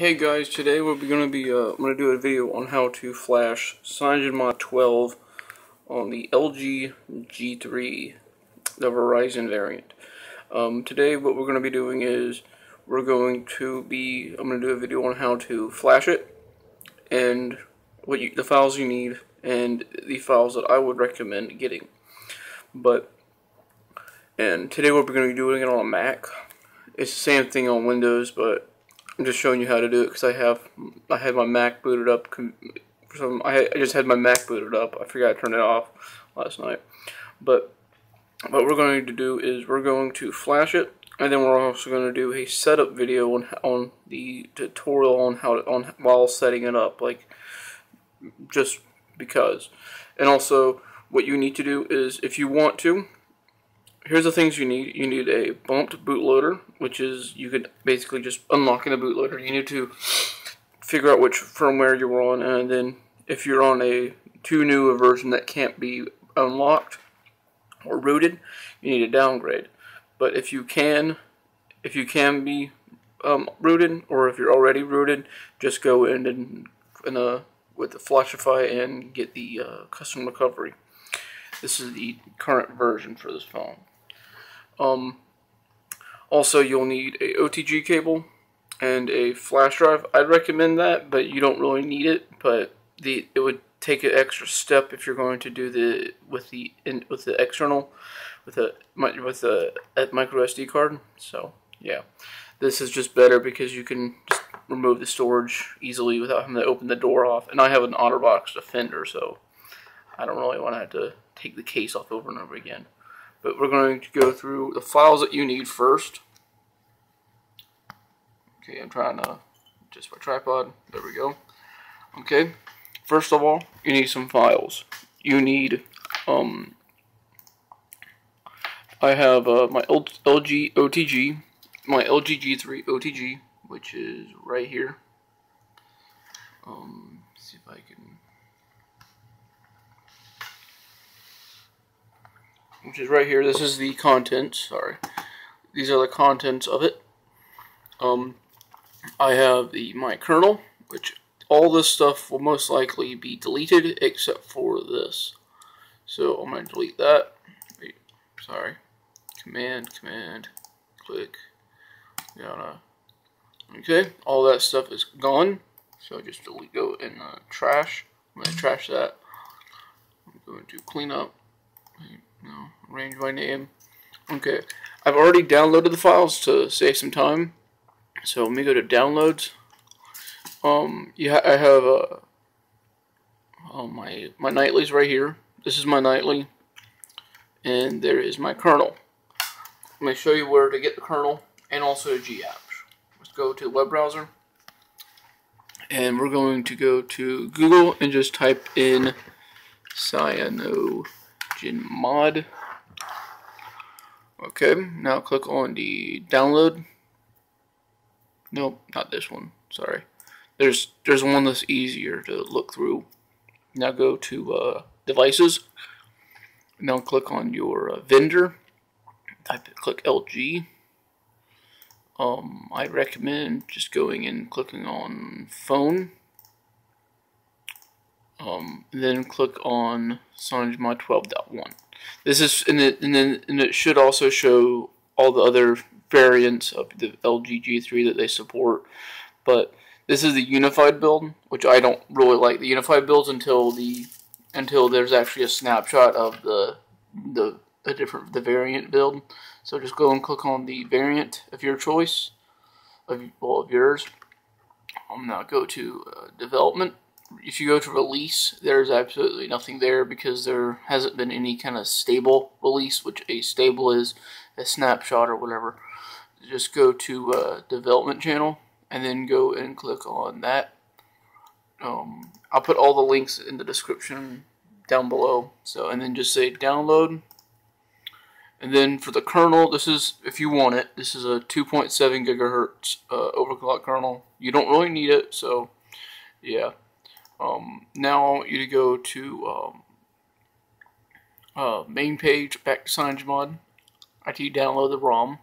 Hey guys, today we're going to be I'm going to do a video on how to flash CM12 on the LG G3, the Verizon variant. Today what we're going to be doing is I'm going to do a video on how to flash it and the files you need and the files that I would recommend getting. And today we're going to be doing it on a Mac. It's the same thing on Windows, but I'm just showing you how to do it because I had my Mac booted up. I just had my Mac booted up. I forgot to turn it off last night. But what we're going to do is we're going to flash it, and then we're also going to do a setup video on the tutorial on while setting it up, like just because. And also, what you need to do is, if you want to, here's the things you need. You need a bumped bootloader, which is you could basically just unlocking the bootloader. You need to figure out which firmware you're on, and then if you're on a too new a version that can't be unlocked or rooted, you need a downgrade. But if you can be rooted, or if you're already rooted, just go in and with the Flashify and get the custom recovery. This is the current version for this phone. Also, you'll need a OTG cable and a flash drive. I'd recommend that, but you don't really need it. But it would take an extra step if you're going to do with the external with a micro SD card. So yeah, this is just better because you can just remove the storage easily without having to open the door off. And I have an OtterBox Defender, so I don't really want to have to take the case off over and over again. But we're going to go through the files that you need first. Okay, I'm trying to adjust my tripod. There we go. Okay, first of all, you need some files. You need, I have my LG OTG, my LG G3 OTG, which is right here. See if I can. Which is right here. This is the contents. Sorry, these are the contents of it. I have my kernel, which all this stuff will most likely be deleted except for this. So I'm going to delete that. Wait, sorry. Command, click. Okay, all that stuff is gone. So just go in the trash. I'm going to trash that. I'm going to clean up. No, arrange by name. Okay, I've already downloaded the files to save some time. So let me go to downloads. I have my nightlies right here. This is my nightly, and there is my kernel. I'm going to show you where to get the kernel and also GApps. Let's go to the web browser, and we're going to go to Google and just type in cyanogenmod. Okay, now click on the download. Nope, not this one. Sorry. There's one that's easier to look through. Now go to devices. Now click on your vendor. Click LG. I recommend just going and clicking on phone. Then click on CM12.1. This is and it should also show all the other variants of the LG G3 that they support. But this is the unified build, which I don't really like the unified builds until there's actually a snapshot of the variant build. So just go and click on the variant of your choice, of yours. Now go to development. If you go to release, there's absolutely nothing there because there hasn't been any kind of stable release, which a stable is a snapshot or whatever. Just go to development channel and then go and click on that. I'll put all the links in the description down below. So, and then just say download. And then for the kernel, this is, if you want it, this is a 2.7 gigahertz overclock kernel. You don't really need it, so yeah. Now I want you to go to main page, back to CyanogenMod. After you download the ROM,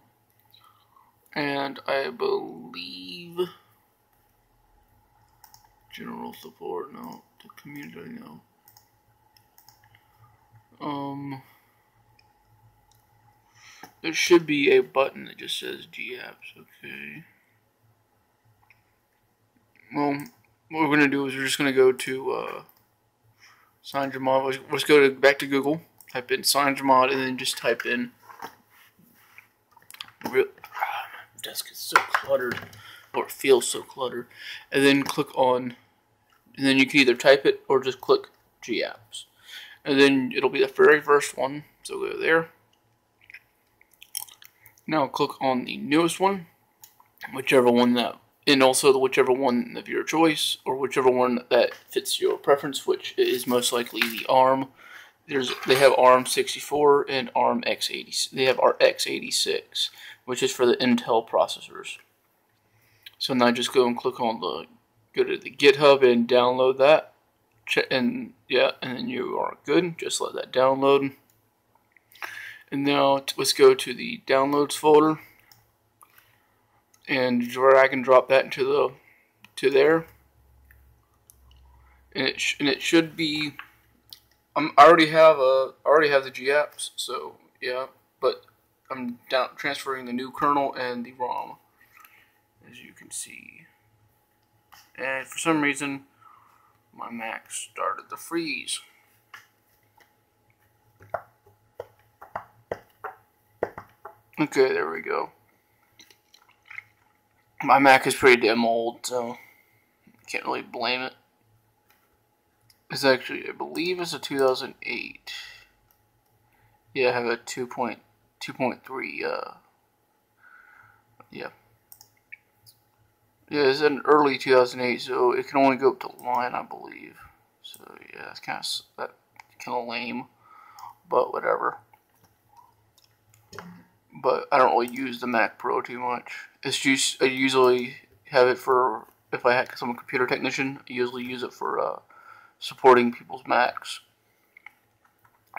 and I believe General support, no. The community, no. There should be a button that just says GApps, okay. Well, what we're gonna do is we're just gonna go to SignJmod. Let's go back to Google, type in SignJmod, and then just type in my desk is so cluttered, or it feels so cluttered. And then click on, and then you can either type it or just click GApps. And then it'll be the very first one, so go there. Now click on the newest one, whichever one that, and also whichever one of your choice, or whichever one that fits your preference, which is most likely the ARM. They have ARM 64 and ARM X86. They have our X86, which is for the Intel processors. So now just go and click on go to the GitHub and download that. And yeah, and then you are good. Just let that download. And now let's go to the downloads folder and drag and drop that into there. And it should be. I already have the GApps, so yeah. But I'm transferring the new kernel and the ROM, as you can see. And for some reason, my Mac started to freeze. Okay, there we go. My Mac is pretty damn old, so can't really blame it. It's actually, I believe it's a 2008. Yeah, I have a 2.3, yeah. Yeah, it's an early 2008, so it can only go up to line, I believe. So yeah, it's kind of lame, but whatever. But I don't really use the Mac Pro too much. It's just I usually have it for if cause I'm a computer technician. I usually use it for supporting people's Macs.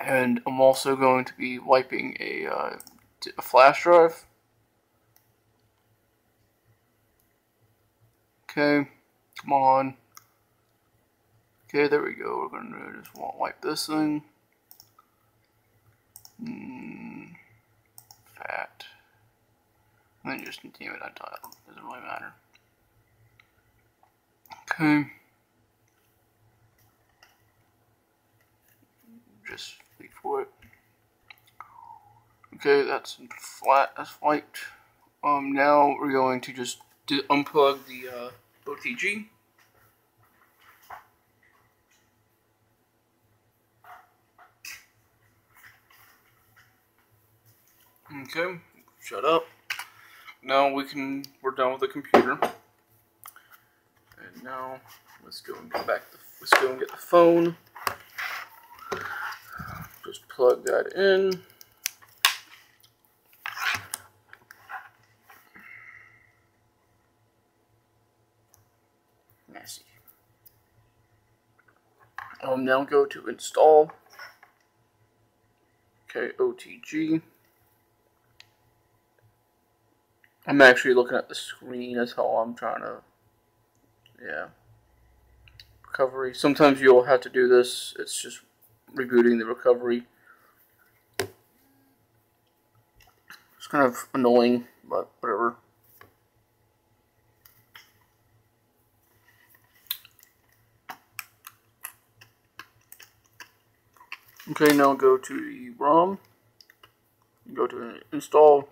And I'm also going to be wiping a flash drive. Okay, come on. Okay, there we go. We're going to just wipe this thing. Fat. And then just name it Untitled. Doesn't really matter. Okay. Just wait for it. Okay, that's flat. That's wiped. Now we're going to just unplug the OTG. Okay, shut up. Now we're done with the computer. And now let's go and let's go and get the phone. Just plug that in. Messy. Now go to install. Okay, OTG. I'm actually looking at the screen. That's how I'm trying to, yeah. Recovery. Sometimes you'll have to do this. It's just rebooting the recovery. It's kind of annoying, but whatever. Okay, now go to the ROM. Go to install.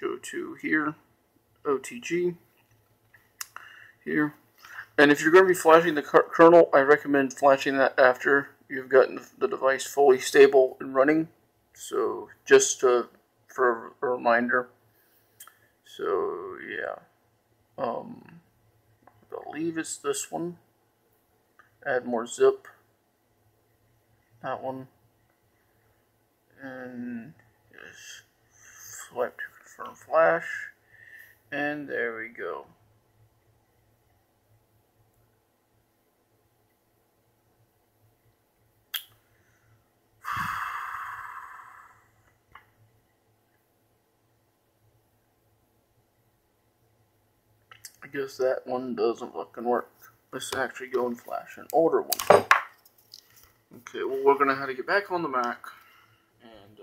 Go to here, OTG, here. And if you're going to be flashing the kernel, I recommend flashing that after you've gotten the device fully stable and running. So just for a reminder. So yeah, I believe it's this one. Add more zip. That one. And just swipe to confirm flash. And there we go. I guess that one doesn't fucking work. Let's actually go and flash an older one. Okay, well, we're gonna have to get back on the Mac and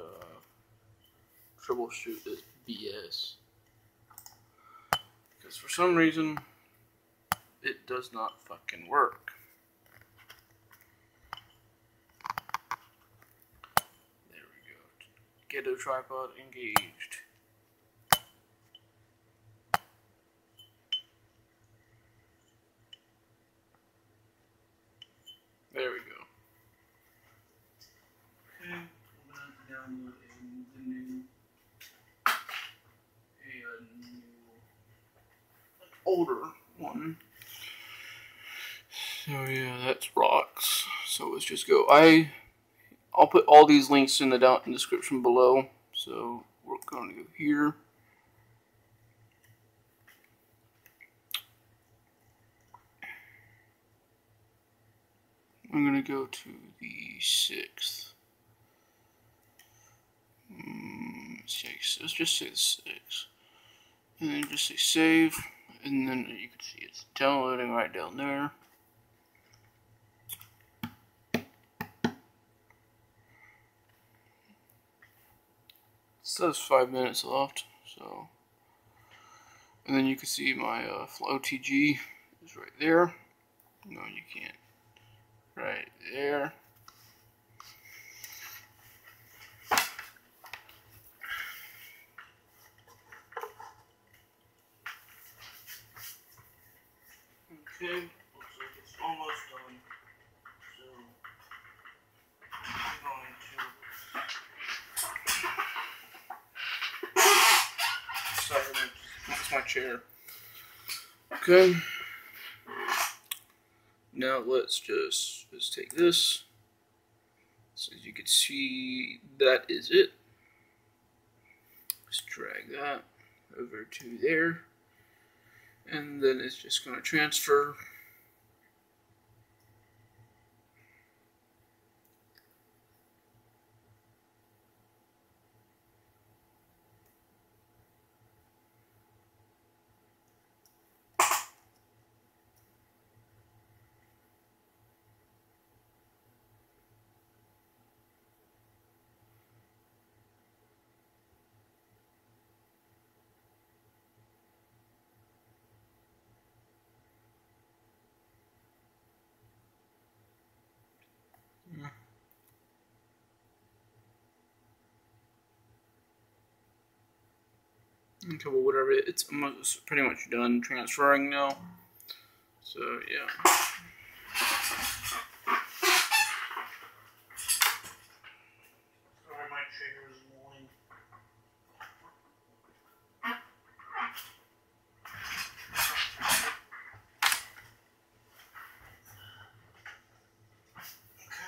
troubleshoot this BS. Because for some reason, it does not fucking work. There we go. Ghetto tripod engaged. There we go. Okay, I'm gonna have to download a new older one. So yeah, that's rocks. So let's just go. I'll put all these links in the description below. So we're going to go here. I'm going to go to the 6th. Let's just say the 6th. And then just say save. And then you can see it's downloading right down there. It says 5 minutes left. So, and then you can see my OTG is right there. No, you can't. Right there. Okay, looks like it's almost done. So I'm going to sorry, that's my chair. Okay. Now let's take this. So as you can see, that is it. Let's drag that over to there. And then it's just going to transfer. Okay, well, whatever. It's pretty much done transferring now. So, yeah. Sorry, my chair is annoying. Okay.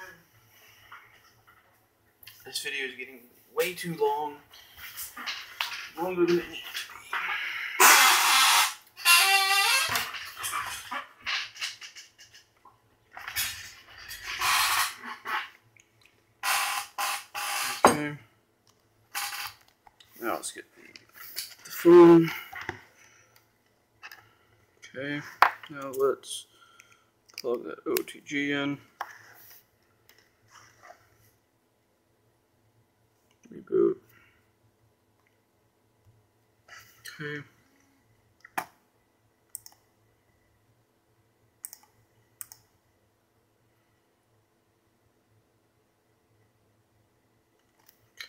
This video is getting way too long. Longer than it needs to be. Okay. Now let's get the phone. Okay. Now let's plug that OTG in. Reboot. Okay.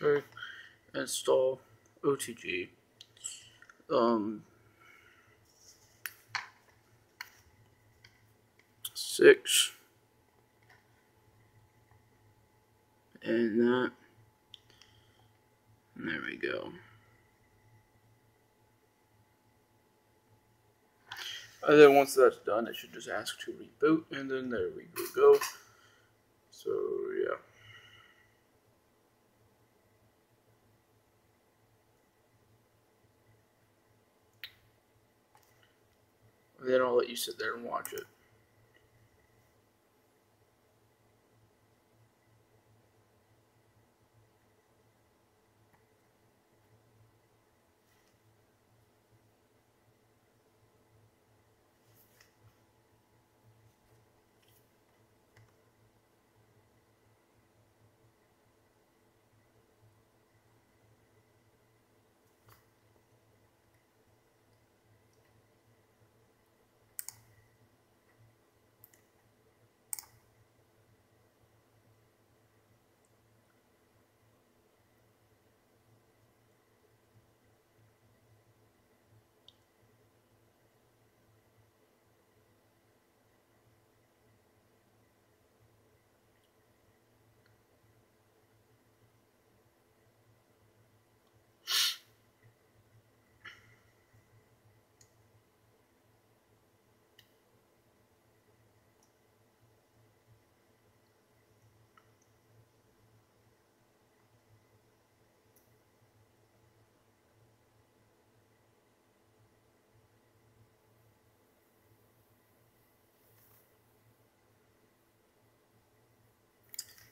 Okay. Install OTG. 6 and that. And there we go. And then once that's done, it should just ask to reboot, and then there we go. So yeah. And then I'll let you sit there and watch it.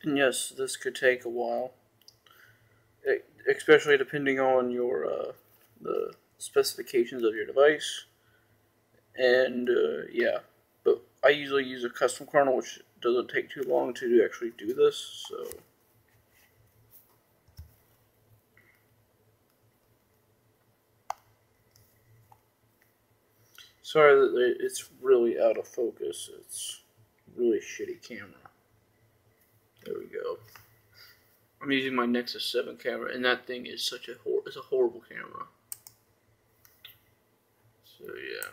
And yes, this could take a while, especially depending on your the specifications of your device. And yeah, but I usually use a custom kernel, which doesn't take too long to actually do this. So sorry that it's really out of focus. It's really shitty camera. There we go. I'm using my Nexus 7 camera, and that thing is such it's a horrible camera. So yeah.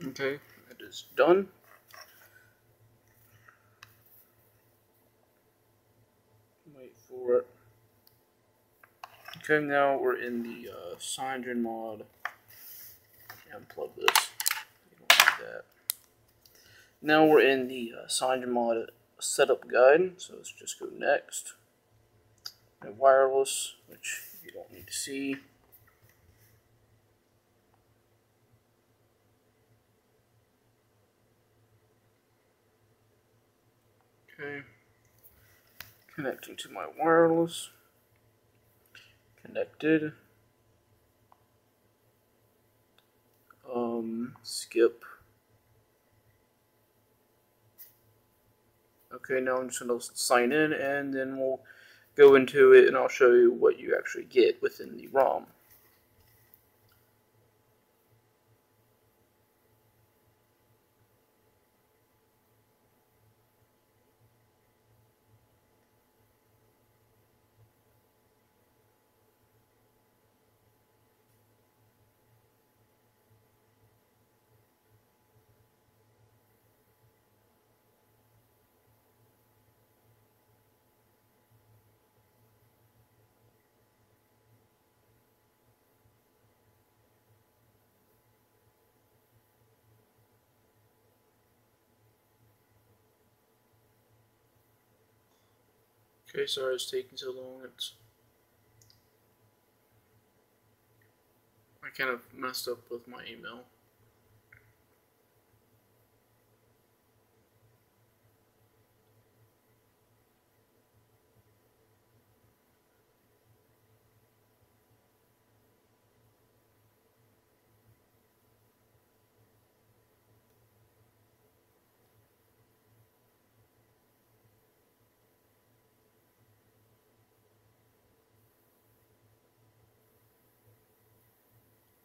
Okay, it is done. Wait for it. Okay, now we're in the CyanogenMod mod. Unplug this. You don't need that. Now we're in the CyanogenMod mod setup guide. So let's just go next. And wireless, which you don't need to see. Okay. Connecting to my wireless. Connected. Skip. Okay, now I'm just going to sign in, and then we'll go into it, and I'll show you what you actually get within the ROM. Okay, sorry it's taking so long. I kind of messed up with my email.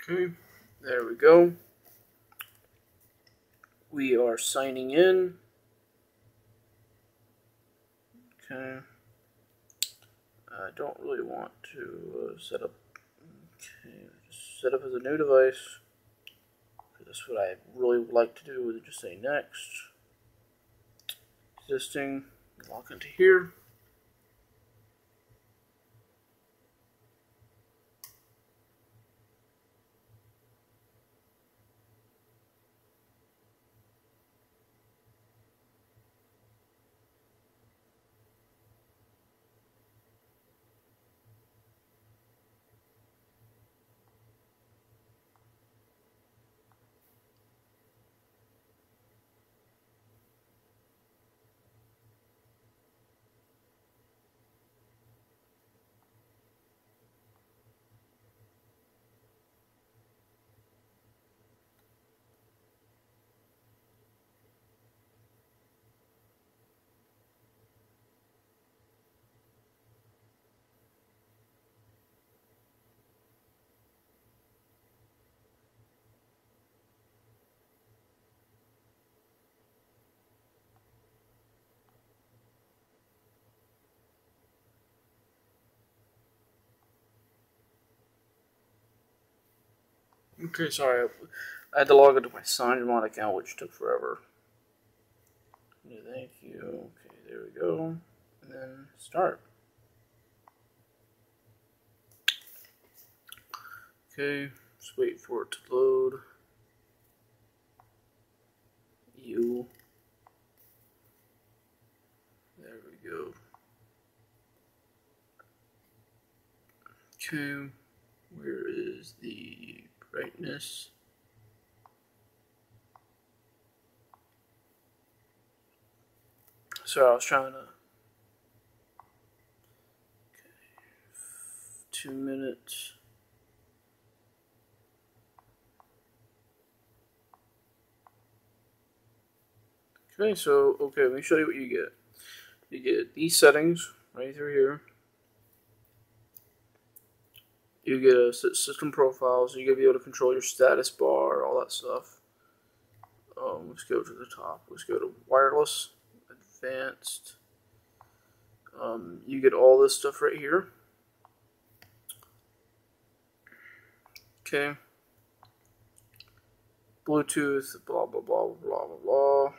Okay, there we go. We are signing in. Okay. I don't really want to set up. Okay, just set up as a new device. That's what I really would like to do. Is just say next. Existing. Log into here. Okay, sorry. I had to log into my SignMod account, which took forever. Thank you. Okay, there we go. And then start. Okay, just wait for it to load. There we go. Okay, where is the brightness? So I was trying to. Okay, 2 minutes. Okay, so let me show you what you get. You get these settings right through here. You get a system profile, so you're gonna be able to control your status bar, all that stuff. Let's go to the top. Let's go to wireless, advanced. You get all this stuff right here. Okay. Bluetooth, blah blah blah blah blah blah.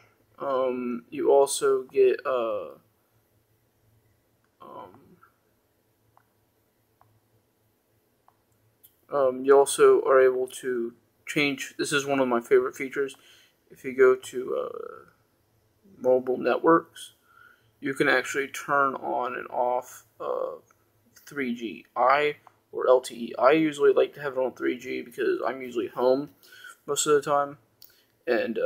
You also get you also are able to change. This is one of my favorite features. If you go to mobile networks, you can actually turn on and off 3G or LTE. I usually like to have it on 3G because I'm usually home most of the time, and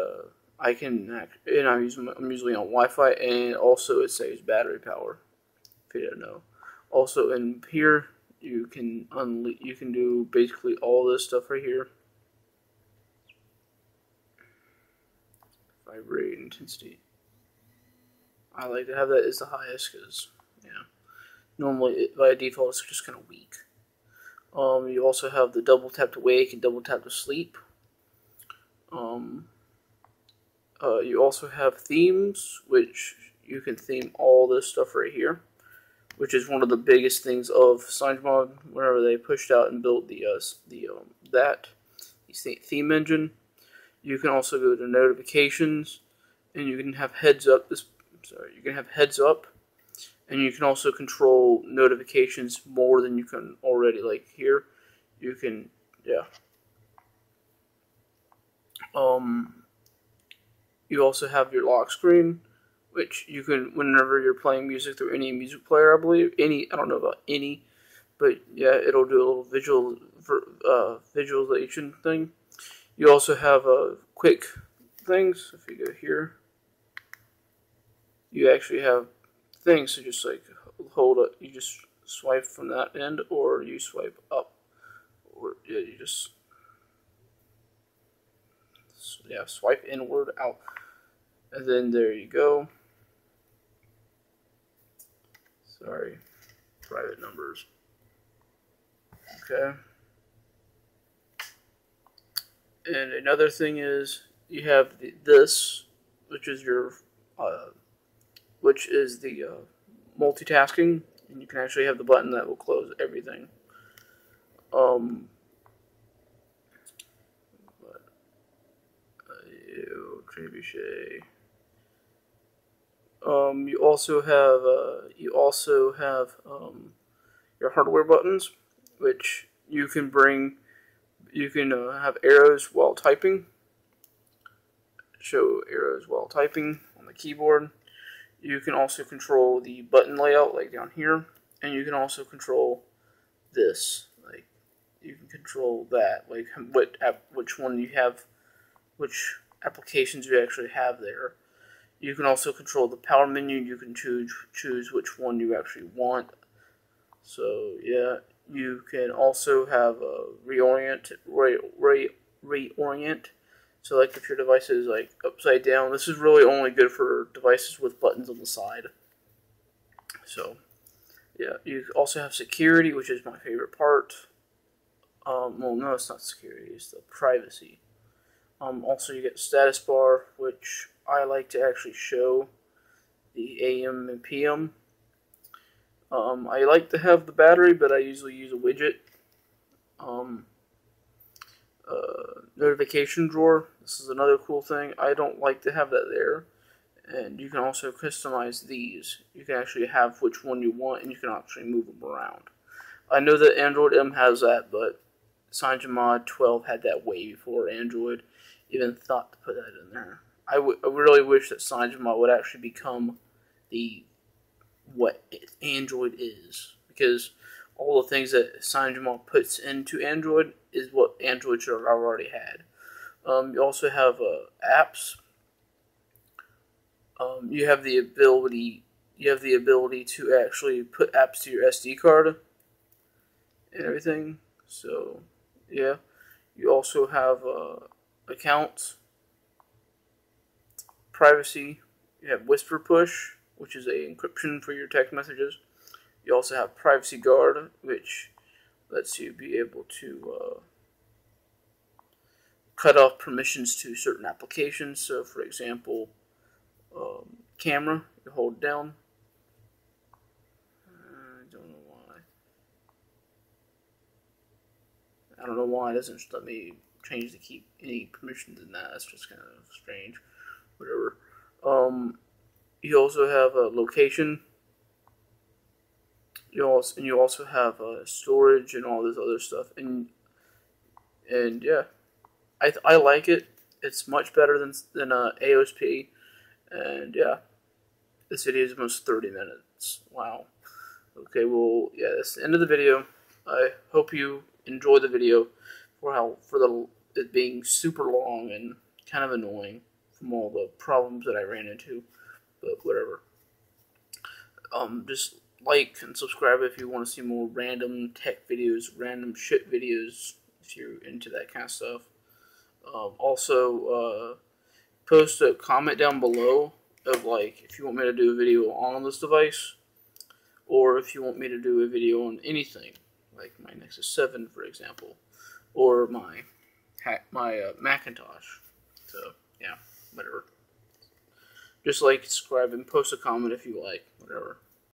I'm usually on Wi-Fi, and also it saves battery power. If you didn't know. Also in here you can do basically all this stuff right here. Vibrate intensity. I like to have that as the highest because normally by default it's just kind of weak. You also have the double tap to wake and double tap to sleep. You also have themes, which you can theme all this stuff right here, which is one of the biggest things of SignMod. Whenever they pushed out and built the theme engine, you can also go to notifications, and you can have heads up. You can have heads up, and you can also control notifications more than you can already. Like here, you can You also have your lock screen, which you can, whenever you're playing music through any music player, I believe, I don't know about any, but yeah, it'll do a little visualization thing. You also have quick things. If you go here, you actually have things. So just like hold it, you just swipe from that end, or you swipe up, or you just swipe inward out, and then there you go. Sorry, private numbers. Okay. And another thing is you have this, which is your, multitasking, and you can actually have the button that will close everything. You also have your hardware buttons, which you can bring. You can have arrows while typing. Show arrows while typing on the keyboard. You can also control the button layout, like down here, and you can also control this. Like you can control that, like which one you have, which applications you actually have there. You can also control the power menu. You can choose which one you actually want. So yeah, you can also have reorient. So like if your device is like upside down, this is really only good for devices with buttons on the side. So yeah, you also have security, which is my favorite part. Well, no, it's not security; it's the privacy. Also, you get the status bar, which I like to actually show the AM and PM. I like to have the battery, but I usually use a widget. notification drawer. This is another cool thing. I don't like to have that there. And you can also customize these. You can actually have which one you want, and you can actually move them around. I know that Android M has that, but CM12 had that way before Android even thought to put that in there. I really wish that CM would actually become what Android is, because all the things that CM puts into Android is what Android should have already had. You also have apps. You have the ability to actually put apps to your SD card and everything. So yeah, you also have accounts, privacy. You have Whisper Push, which is a encryption for your text messages. You also have Privacy Guard, which lets you be able to cut off permissions to certain applications. So, for example, camera, you hold down. I don't know why. I don't know why it doesn't let me change to keep any permissions in that. That's just kind of strange. Whatever. You also have a location. You also have storage and all this other stuff. And yeah, I like it. It's much better than AOSP. And yeah, this video is almost 30 minutes. Wow. Okay, well, yeah, that's the end of the video. I hope you enjoy the video for it being super long and kind of annoying from all the problems that I ran into. But whatever. Just like and subscribe if you want to see more random tech videos, random shit videos, if you're into that kind of stuff. Also, post a comment down below of like if you want me to do a video on this device, or if you want me to do a video on anything, like my Nexus 7, for example, or my Macintosh. So yeah, whatever. Just like, subscribe, and post a comment if you like, whatever.